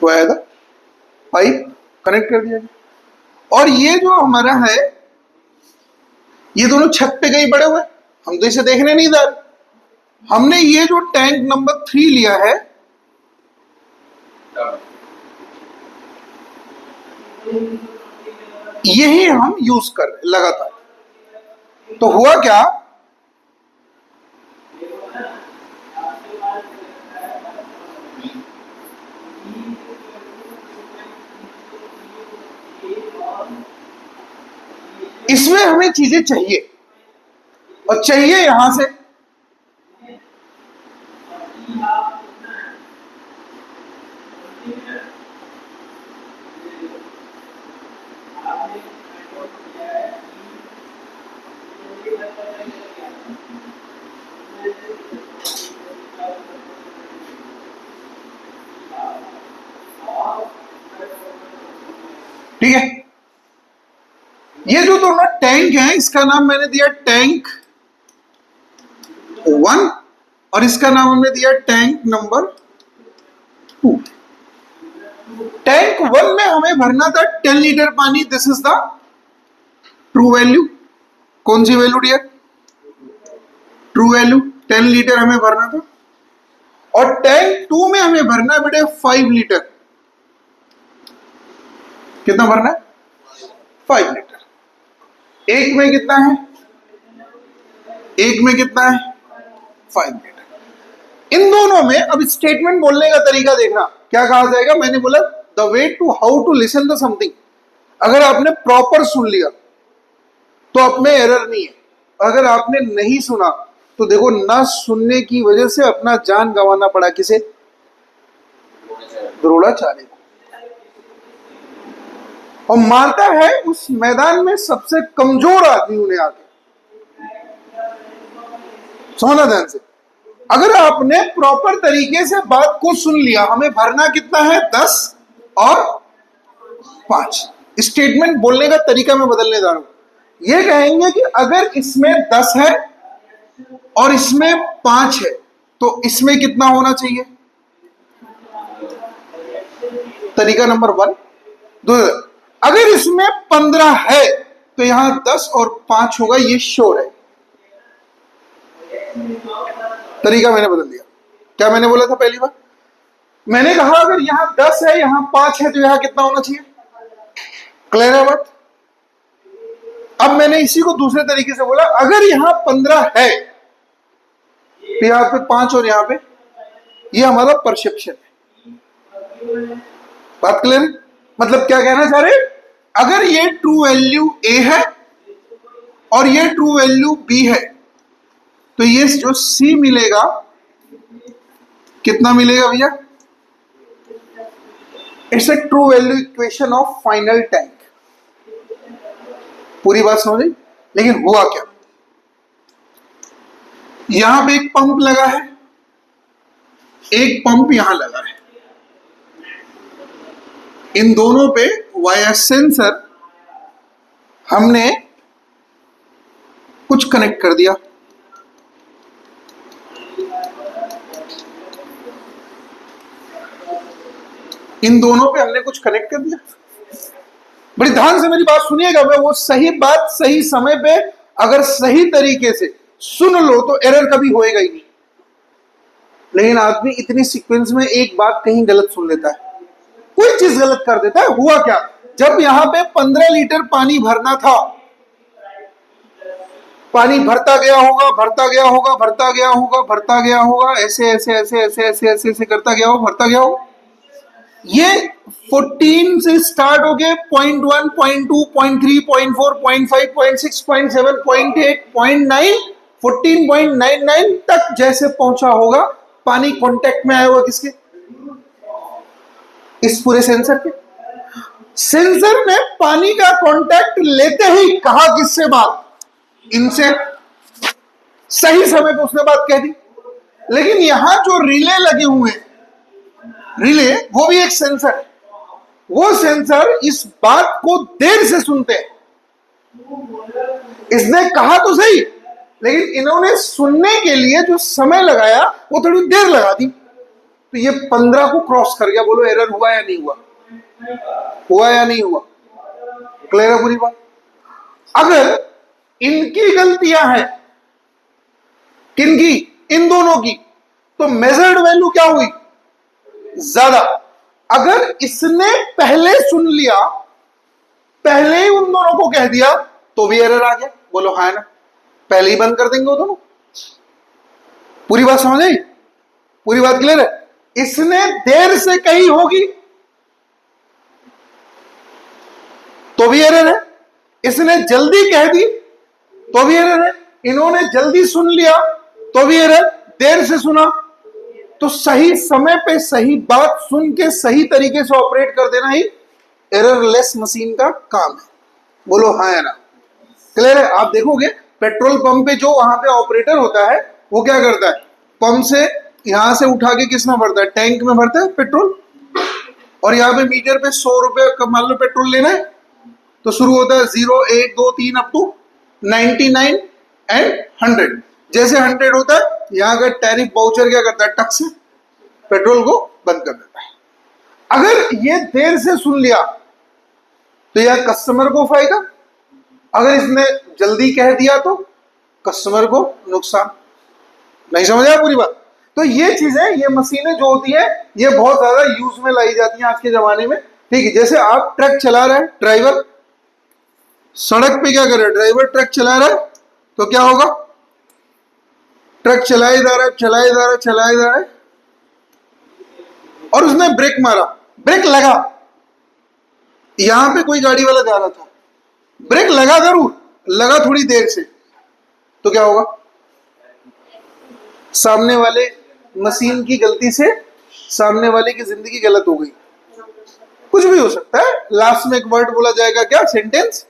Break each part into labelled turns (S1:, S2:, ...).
S1: Via था, pipe connect कर दिया। और ये जो हमारा है, ये दोनों छत पे कहीं पड़े हुए, हम तो इसे देखने नहीं जा रहे। हमने ये जो टैंक नंबर 3 लिया है, यही हम यूज कर रहे लगातार। तो हुआ क्या, इसमें हमें चीजें चाहिए, और चाहिए यहां से। ठीक है, ये जो दोनों टैंक है, इसका नाम मैंने दिया टैंक 1 और इसका नाम हमने दिया टैंक नंबर 2। टैंक 1 में हमें भरना था 10 लीटर पानी। This is the true value. कौन सी value dear? True value 10 litre हमें भरना था। और टैंक 2 में हमें भरना है बेटे 5 लीटर। कितना भरना है? 5 लीटर। एक में कितना है? एक में कितना है? 5 लीटर। इन दोनों में अब स्टेटमेंट बोलने का तरीका देखना, क्या कहा जाएगा। मैंने बोला the way to how to listen the something. अगर आपने प्रॉपर सुन लिया तो आप में एरर नहीं है। अगर आपने नहीं सुना तो देखो, ना सुनने की वजह से अपना जान गंवाना पड़ा किसे? द्रोणाचार्य को। और मारता है उस मैदान में सबसे कमजोर आदमी उन्हें आके। सुना ध्यान से। अगर आपने प्रॉपर तरीके से बात को सुन लिया, हमें भरना कितना है? 10 और 5। स्टेटमेंट बोलने का तरीका मैं बदलने जा रहा हूं। ये कहेंगे कि अगर इसमें 10 है और इसमें 5 है तो इसमें कितना होना चाहिए? तरीका नंबर 1। अगर इसमें 15 है तो यहां 10 और 5 होगा, ये श्योर है। तरीका मैंने बदल दिया। क्या मैंने बोला था पहली बार? मैंने कहा अगर यहां 10 है, यहां 5 है, तो यहां कितना होना चाहिए? क्लियर है बात? अब मैंने इसी को दूसरे तरीके से बोला, अगर यहां 15 है तो यहां पे 5 और यहां पे, ये हमारा परसेप्शन है। बात क्लियर है? मतलब क्या कहना चाह रहे? अगर ये ट्रू वैल्यू ए है और ये ट्रू वैल्यू बी है, तो ये जो सी मिलेगा, कितना मिलेगा भैया? It's a true value equation of final tank. पूरी बात समझ? लेकिन हुआ क्या, यहां पे एक पंप लगा है, एक पंप यहां लगा है। इन दोनों पे वाया सेंसर हमने कुछ कनेक्ट कर दिया। इन दोनों पे हमने कुछ कनेक्ट कर दिया। बड़ी ध्यान से मेरी बात सुनिएगा। मैं वो सही बात सही समय पे अगर सही तरीके से सुन लो तो एरर कभी होएगा ही नहीं। लेकिन आदमी इतनी सीक्वेंस में एक बात कहीं गलत सुन लेता है, कोई चीज गलत कर देता है। हुआ क्या, जब यहां पे 15 लीटर पानी भरना था, पानी भरता गया होगा, भरता गया होगा, भरता गया होगा, भरता गया होगा, ऐसे ऐसे ऐसे ऐसे ऐसे ऐसे ऐसे करता गया होगा, भरता गया होगा। ये 14 से स्टार्ट हो गए 0.1, 0.2, 0.3, 0.4, 0.5, 0.6, 0.7, 0.8, 0.9, 14.99 तक जैसे पहुंचा होगा, पानी कांटेक्ट में आया होगा किसके? इस पूरे सेंसर के। सेंसर ने पानी का कांटेक्ट लेते ही कहा किससे बात? इनसे। सही समय पे उसने बात कह दी। लेकिन यहां जो रिले लगे हुए हैं, रिले वो भी एक सेंसर है। वो सेंसर इस बात को देर से सुनते हैं। इसने कहा तो सही, लेकिन इन्होंने सुनने के लिए जो समय लगाया वो थोड़ी देर लगा दी। तो ये 15 को क्रॉस कर गया। बोलो एरर हुआ या नहीं हुआ? हुआ या नहीं हुआ? क्लियर है पूरी बात? अगर इनकी गलतियां हैं, किनकी? इन दोनों की, तो मेजर्ड वैल्यू क्या हुई? ज्यादा। अगर इसने पहले सुन लिया, पहले ही उन दोनों को कह दिया, तो भी एरर आ गया। बोलो हाँ ना? पहले ही बंद कर देंगे वो दोनों। पूरी बात समझ आई? पूरी बात क्लियर है? इसने देर से कही होगी तो भी एरर है, इसने जल्दी कह दी तो भी एरर है, इन्होंने जल्दी सुन लिया तो भी एरर, देर से सुना। तो सही समय पे सही बात सुन के सही तरीके से ऑपरेट कर देना ही एररलेस मशीन का काम है। बोलो हाँ या ना? क्लियर है? आप देखोगे पेट्रोल पंप पे जो वहां पे ऑपरेटर होता है वो क्या करता है? पंप से यहां से उठा के किस में भरता है? टैंक में भरता है पेट्रोल। और यहाँ पे मीटर पे 100 रुपए का मान लो पेट्रोल लेना है, तो शुरू होता है 0, 1, 2, 3 अप टू 99 एंड 100। जैसे 100 होता है, यहाँ का टैरिफ वाउचर क्या करता है? टक से पेट्रोल को बंद कर देता है। अगर ये देर से सुन लिया तो यह कस्टमर को फायदा, अगर इसने जल्दी कह दिया तो कस्टमर को नुकसान। नहीं समझ आया पूरी बात? तो ये चीजें, ये मशीनें जो होती है, ये बहुत ज्यादा यूज में लाई जाती हैं आज के जमाने में। ठीक है, जैसे आप ट्रक चला रहे हैं, ड्राइवर सड़क पे क्या कर रहा है? ड्राइवर ट्रक चला रहा है, तो क्या होगा? ट्रक चलाए जा रहा है, चलाए जा रहा है, चलाए जा रहा है, और उसने ब्रेक मारा, ब्रेक लगा। यहां पे कोई गाड़ी वाला जा रहा था, ब्रेक लगा, जरूर लगा थोड़ी देर से, तो क्या होगा? सामने वाले मशीन की गलती से सामने वाले की जिंदगी गलत हो गई, कुछ भी हो सकता है। लास्ट में एक वर्ड बोला जाएगा, क्या सेंटेंस?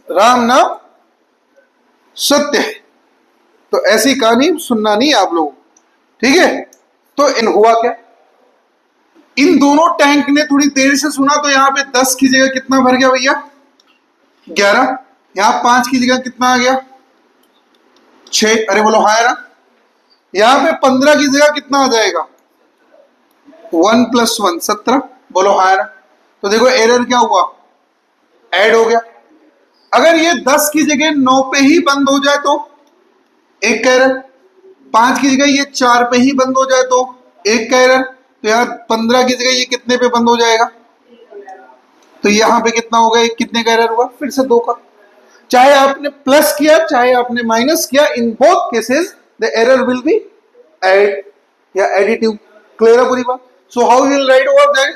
S1: राम नाम सत्य है। तो ऐसी कहानी सुनना नहीं आप लोगों, ठीक है? तो इन हुआ क्या? इन दोनों टैंक ने थोड़ी देर से सुना, तो यहां पे 10 की जगह कितना भर गया भैया? 11। यहां 5 की जगह कितना आ गया? 6। अरे बोलो हाँ ना? यहां पे 15 की जगह कितना आ जाएगा? 1 + 1 17। बोलो हाँ ना? तो देखो एरर क्या हुआ? ऐड हो गया। अगर ये 10 की जगह 9 पे ही बंद हो जाए तो एक का एरर, 5 की जगह ये 4 पे ही बंद हो जाए तो एक का एरर, तो यार 15 की जगह ये कितने पे बंद हो जाएगा? तो यहां पे कितना होगा? कितने का एरर हुआ? फिर से 2 का। चाहे आपने प्लस किया चाहे आपने माइनस किया, in both cases the error will be add या एडिटिव। क्लियर है पूरी बात? So how will write over that?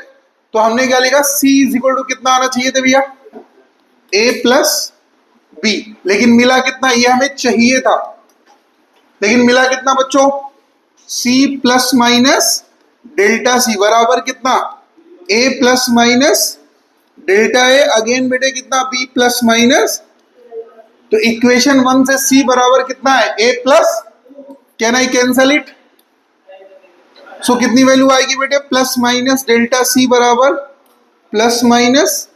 S1: तो हमने क्या लिखा? C = कितना आना चाहिए था भैया? A + B। लेकिन मिला कितना? ये हमें चाहिए था, लेकिन मिला कितना बच्चों? C ± ΔC बराबर कितना? A ± ΔA। अगेन बेटे कितना? B ± तो इक्वेशन 1 से C बराबर कितना है? A+। Can I cancel it? So कितनी वैल्यू आएगी बेटे? ± ΔC बराबर ±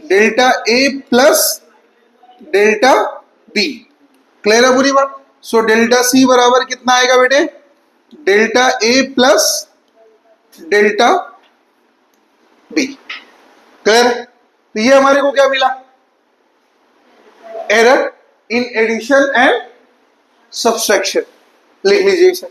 S1: ΔA + ΔB। क्लियर है पूरी बात? सो ΔC बराबर कितना आएगा बेटे? ΔA + ΔB। क्लियर? तो ये हमारे को क्या मिला? Error in addition and subtraction. लिख लीजिए इसे।